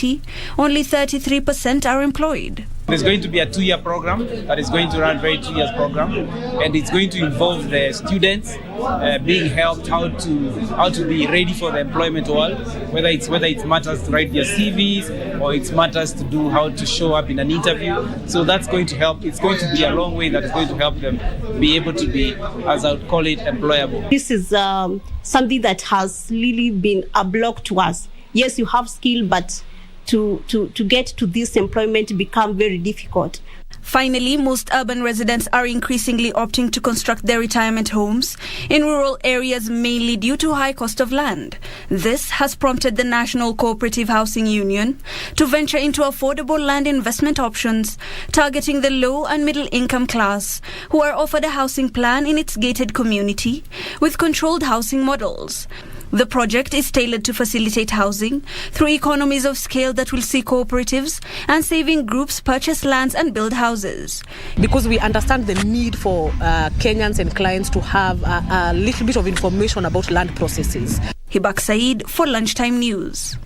only 33% are employed. There's going to be a 2-year program that is going to run, very 2 years program, and it's going to involve the students being helped how to be ready for the employment world, whether it matters to write their CVs or it matters to do how to show up in an interview. So that's going to help. It's going to be a long way that is going to help them be able to be, as I would call it, employable. This is something that has really been a block to us. Yes, you have skill, but to get to this employment become very difficult. Finally, most urban residents are increasingly opting to construct their retirement homes in rural areas mainly due to high cost of land. This has prompted the National Cooperative Housing Union to venture into affordable land investment options, targeting the low and middle income class who are offered a housing plan in its gated community with controlled housing models. The project is tailored to facilitate housing through economies of scale that will see cooperatives and saving groups purchase lands and build houses. Because we understand the need for Kenyans and clients to have a little bit of information about land processes. Hibak Said for Lunchtime News.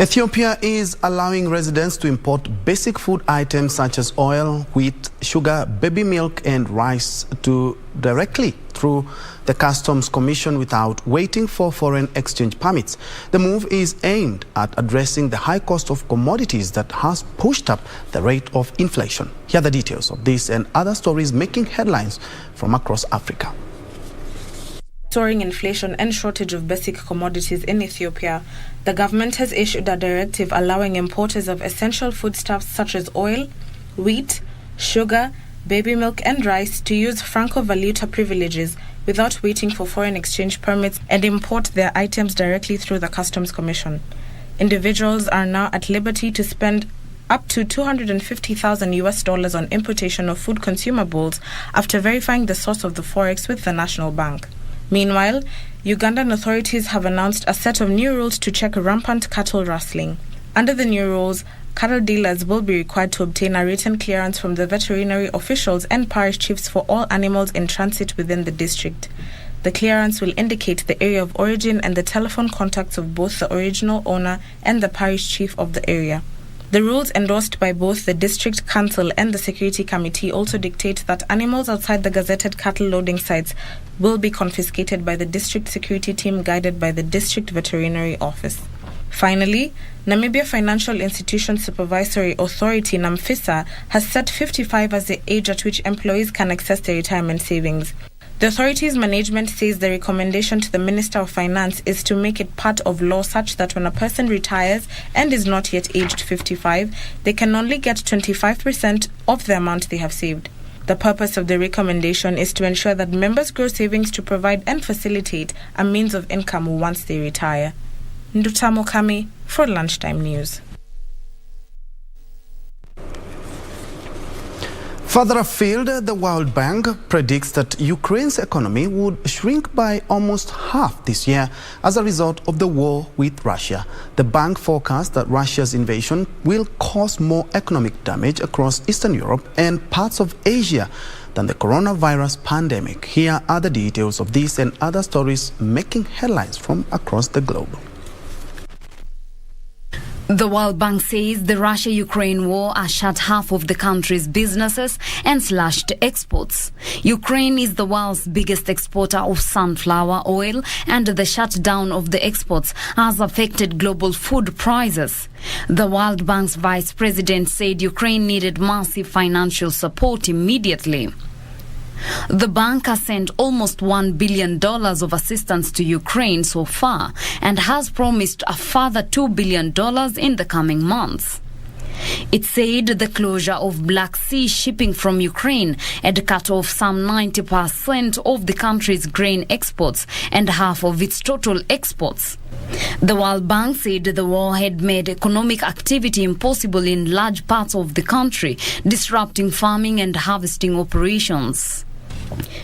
Ethiopia is allowing residents to import basic food items such as oil, wheat, sugar, baby milk and rice directly through the Customs Commission without waiting for foreign exchange permits. The move is aimed at addressing the high cost of commodities that has pushed up the rate of inflation. Here are the details of this and other stories making headlines from across Africa. Soaring inflation and shortage of basic commodities in Ethiopia, the government has issued a directive allowing importers of essential foodstuffs such as oil, wheat, sugar, baby milk and rice to use Franco-valuta privileges without waiting for foreign exchange permits and import their items directly through the Customs Commission. Individuals are now at liberty to spend up to $250,000 on importation of food consumables after verifying the source of the forex with the National Bank. Meanwhile, Ugandan authorities have announced a set of new rules to check rampant cattle rustling. Under the new rules, cattle dealers will be required to obtain a written clearance from the veterinary officials and parish chiefs for all animals in transit within the district. The clearance will indicate the area of origin and the telephone contacts of both the original owner and the parish chief of the area. The rules endorsed by both the District Council and the Security Committee also dictate that animals outside the gazetted cattle loading sites will be confiscated by the district security team guided by the District Veterinary Office. Finally, Namibia Financial Institution Supervisory Authority NAMFISA has set 55 as the age at which employees can access their retirement savings. The authority's management says the recommendation to the Minister of Finance is to make it part of law such that when a person retires and is not yet aged 55, they can only get 25% of the amount they have saved. The purpose of the recommendation is to ensure that members grow savings to provide and facilitate a means of income once they retire. Ndutamo Kami for Lunchtime News. Further afield, the World Bank predicts that Ukraine's economy would shrink by almost half this year as a result of the war with Russia. The bank forecasts that Russia's invasion will cause more economic damage across Eastern Europe and parts of Asia than the coronavirus pandemic. Here are the details of this and other stories making headlines from across the globe. The World Bank says the Russia-Ukraine war has shut half of the country's businesses and slashed exports. Ukraine is the world's biggest exporter of sunflower oil, and the shutdown of the exports has affected global food prices. The World Bank's vice president said Ukraine needed massive financial support immediately. The bank has sent almost $1 billion of assistance to Ukraine so far and has promised a further $2 billion in the coming months. It said the closure of Black Sea shipping from Ukraine had cut off some 90% of the country's grain exports and half of its total exports. The World Bank said the war had made economic activity impossible in large parts of the country, disrupting farming and harvesting operations.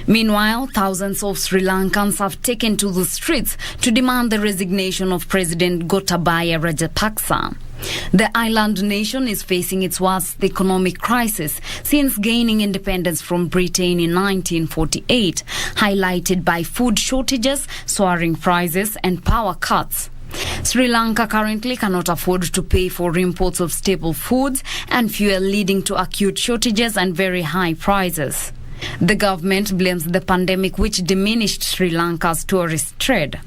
Meanwhile, thousands of Sri Lankans have taken to the streets to demand the resignation of President Gotabaya Rajapaksa. The island nation is facing its worst economic crisis since gaining independence from Britain in 1948, highlighted by food shortages, soaring prices and power cuts. Sri Lanka currently cannot afford to pay for imports of staple foods and fuel, leading to acute shortages and very high prices. The government blames the pandemic, which diminished Sri Lanka's tourist trade.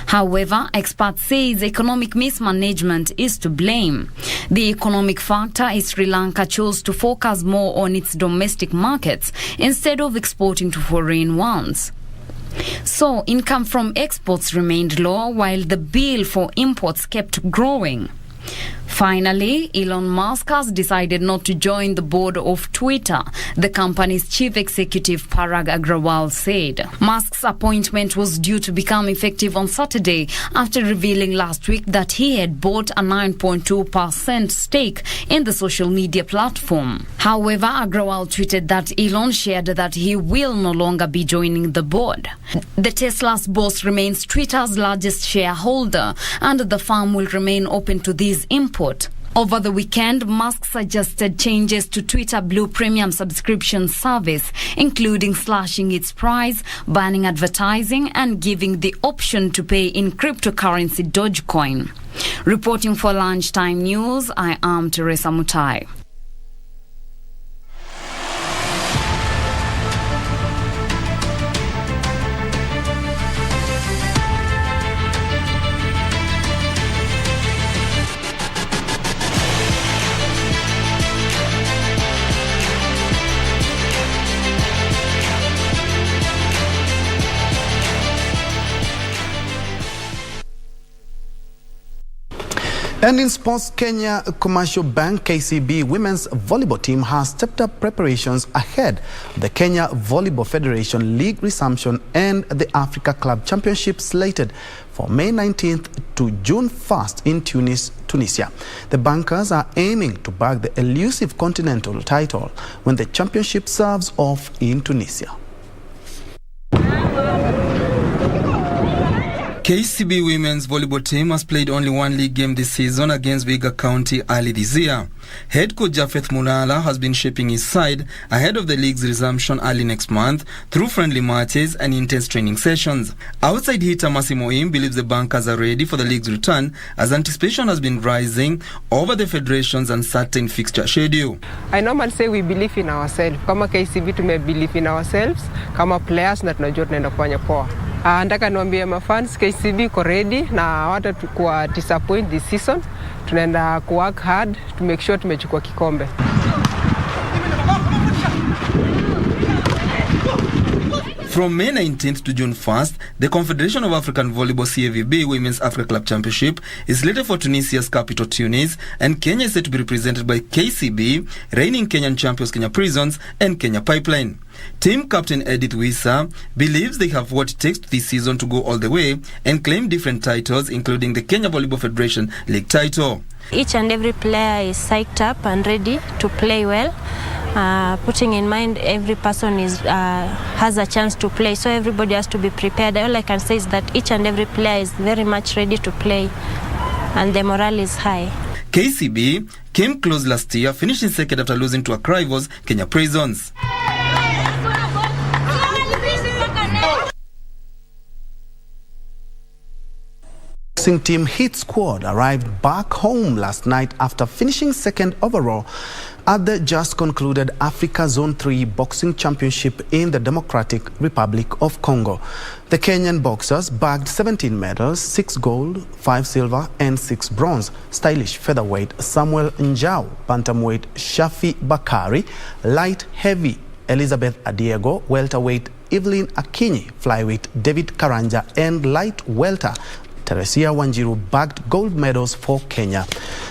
However, experts say economic mismanagement is to blame. The economic factor is Sri Lanka chose to focus more on its domestic markets instead of exporting to foreign ones. So income from exports remained low while the bill for imports kept growing. Finally, Elon Musk has decided not to join the board of Twitter, the company's chief executive Parag Agrawal said. Musk's appointment was due to become effective on Saturday after revealing last week that he had bought a 9.2% stake in the social media platform. However, Agrawal tweeted that Elon shared that he will no longer be joining the board. The Tesla's boss remains Twitter's largest shareholder, and the firm will remain open to these inputs. Over the weekend, Musk suggested changes to Twitter Blue Premium subscription service, including slashing its price, banning advertising, and giving the option to pay in cryptocurrency Dogecoin. Reporting for Lunchtime News, I am Teresa Mutai. And in sports, Kenya Commercial Bank KCB women's volleyball team has stepped up preparations ahead of the Kenya Volleyball Federation League resumption and the Africa Club Championship slated for May 19th to June 1st in Tunisia. The bankers are aiming to bag the elusive continental title when the championship serves off in Tunisia. KCB women's volleyball team has played only one league game this season against Vihiga County early this year. Head coach Japheth Mulala has been shaping his side ahead of the league's resumption early next month through friendly matches and intense training sessions. Outside hitter Mercy Moim believes the bankers are ready for the league's return as anticipation has been rising over the federation's uncertain fixture schedule. I normally say we believe in ourselves. Kama KCB tume believe in ourselves, kama players na tunajua tunaenda kufanya poa. Nataka niwaambie mafans KCB iko ready na hata tukua disappoint this season. Tunaenda work hard to make sure tumechukua kikombe. From May 19th to June 1st, the Confederation of African Volleyball CAVB Women's Africa Club Championship is slated for Tunisia's capital Tunis, and Kenya is set to be represented by KCB, reigning Kenyan champions Kenya Prisons, and Kenya Pipeline. Team captain Edith Wisa believes they have what it takes this season to go all the way and claim different titles, including the Kenya Volleyball Federation League title. Each and every player is psyched up and ready to play well. Putting in mind every person has a chance to play, so everybody has to be prepared. All I can say is that each and every player is very much ready to play and the morale is high. KCB came close last year, finishing second after losing to our rivals Kenya Prisons. Boxing team Hit Squad arrived back home last night after finishing second overall at the just concluded Africa Zone 3 Boxing Championship in the Democratic Republic of Congo. The Kenyan boxers bagged 17 medals, 6 gold, 5 silver and 6 bronze. Stylish featherweight Samuel Njue, bantamweight Shafi Bakari, light heavy Elizabeth Adiego, welterweight Evelyn Akinyi, flyweight David Karanja and light welter Teresia Wanjiru bagged gold medals for Kenya.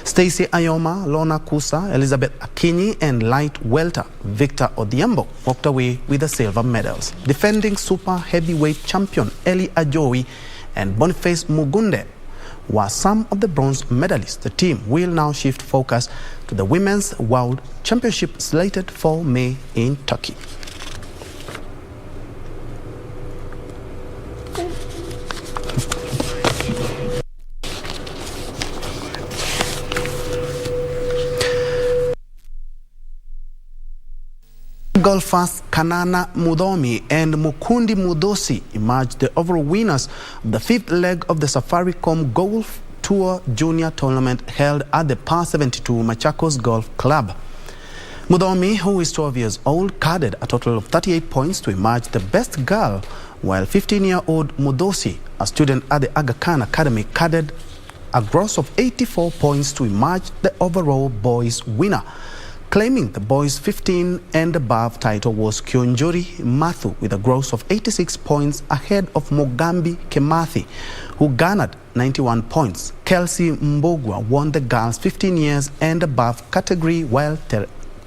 Stacey Ayoma, Lorna Kusa, Elizabeth Akinyi and light welter Victor Odhiambo walked away with the silver medals. Defending super heavyweight champion Eli Ajowi and Boniface Mugunde were some of the bronze medalists. The team will now shift focus to the Women's World Championship slated for May in Turkey. Golfers Kanana Mudomi and Mukundi Mudosi emerged the overall winners of the 5th leg of the Safaricom Golf Tour Junior Tournament held at the Par 72 Machakos Golf Club. Mudomi, who is 12 years old, carded a total of 38 points to emerge the best girl, while 15-year-old Mudosi, a student at the Aga Khan Academy, carded a gross of 84 points to emerge the overall boys winner. Claiming the boys 15 and above title was Kionjori Mathu with a gross of 86 points ahead of Mogambi Kemathi, who garnered 91 points. Kelsey Mbogwa won the girls 15 years and above category, while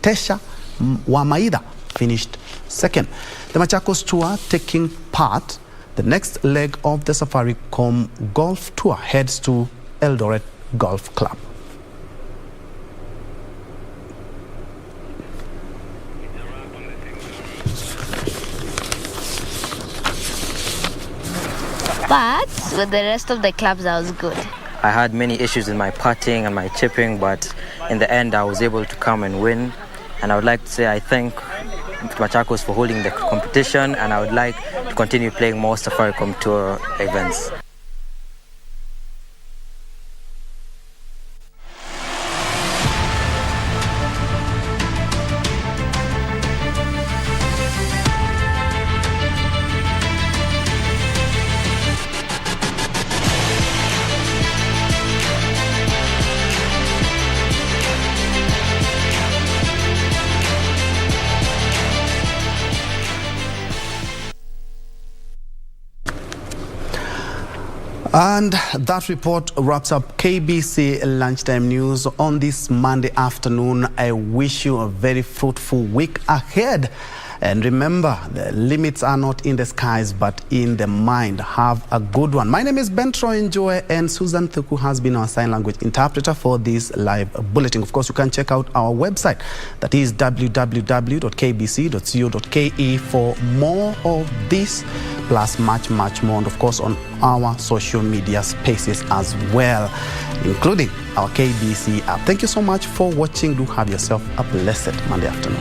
Tesha Wamaida finished second. The Machakos Tour taking part. The next leg of the Safaricom Golf Tour heads to Eldoret Golf Club. But with the rest of the clubs, I was good. I had many issues with my putting and my chipping, but in the end, I was able to come and win. And I would like to say I thank Machakos for holding the competition, and I would like to continue playing more Safaricom Tour events. And that report wraps up KBC Lunchtime News on this Monday afternoon. I wish you a very fruitful week ahead. And remember, the limits are not in the skies, but in the mind. Have a good one. My name is Njue, and Susan Thuku has been our sign language interpreter for this live bulletin. Of course, you can check out our website. That is www.kbc.co.ke for more of this, plus much more. And of course, on our social media spaces as well, including our KBC app. Thank you so much for watching. Do have yourself a blessed Monday afternoon.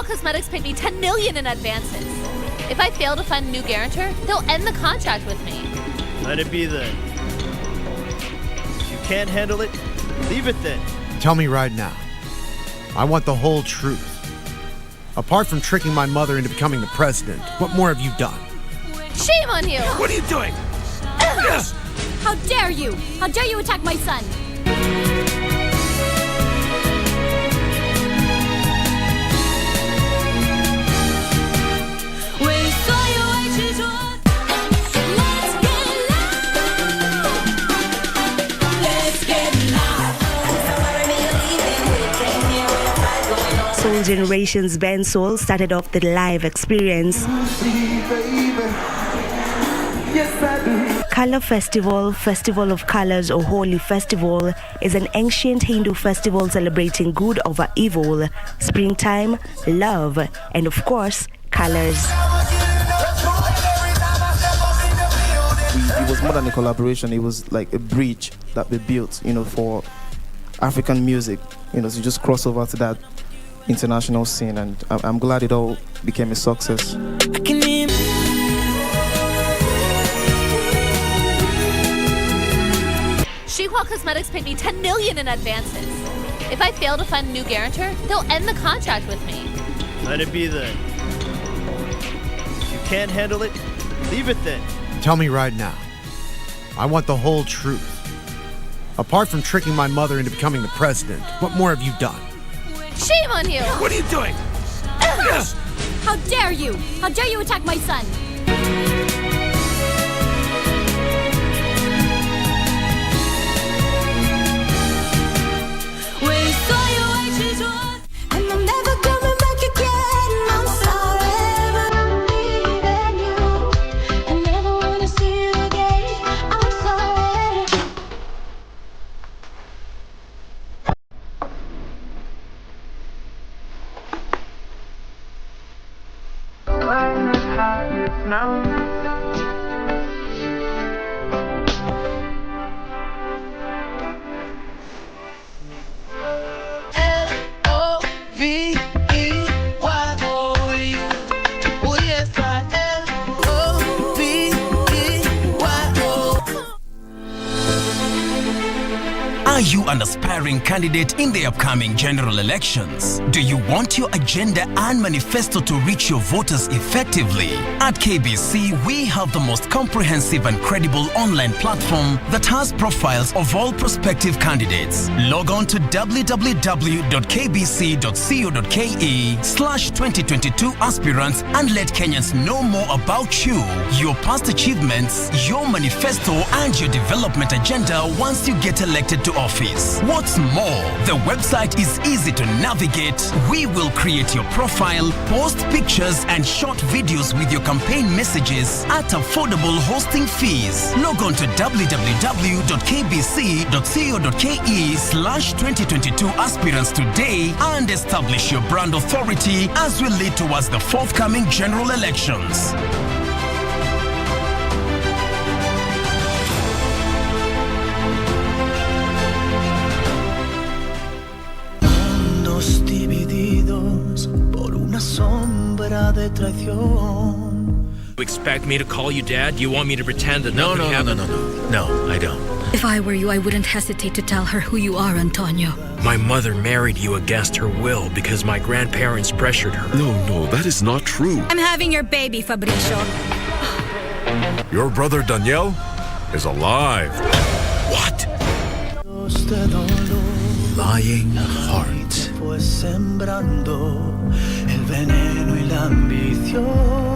Cosmetics paid me $10 million in advances. If I fail to find a new guarantor, they'll end the contract with me. Let it be then. If you can't handle it, leave it then. Tell me right now. I want the whole truth. Apart from tricking my mother into becoming the president, what more have you done? Shame on you! What are you doing? How dare you! How dare you attack my son! Soul Generation's band Soul started off the live experience. Color Festival, Festival of Colors or Holy Festival, is an ancient Hindu festival celebrating good over evil, springtime, love, and of course, colors. It was more than a collaboration. It was like a bridge that we built, for African music, to just cross over to that international scene, and I'm glad it all became a success. Shihua Cosmetics paid me $10 million in advances. If I fail to find a new guarantor, they'll end the contract with me. Let it be then. If you can't handle it, leave it then. Tell me right now. I want the whole truth. Apart from tricking my mother into becoming the president, what more have you done? Shame on you! What are you doing? How dare you! How dare you attack my son! Are you an aspiring candidate in the upcoming general elections? Do you want your agenda and manifesto to reach your voters effectively? At KBC, we have the most comprehensive and credible online platform that has profiles of all prospective candidates. Log on to www.kbc.co.ke/2022 aspirants and let Kenyans know more about you, your past achievements, your manifesto, and your development agenda once you get elected to office. What's more, the website is easy to navigate. We will create your profile, post pictures and short videos with your campaign messages at affordable hosting fees. Log on to www.kbc.co.ke/2022 aspirants today and establish your brand authority as we lead towards the forthcoming general elections. Divididos por una sombra de traición. You expect me to call you Dad? You want me to pretend that nothing happened? No, I don't. If I were you, I wouldn't hesitate to tell her who you are, Antonio. My mother married you against her will because my grandparents pressured her. No, that is not true. I'm having your baby, Fabricio. Your brother Daniel is alive. What? Lying heart. Pues sembrando el veneno y la ambición.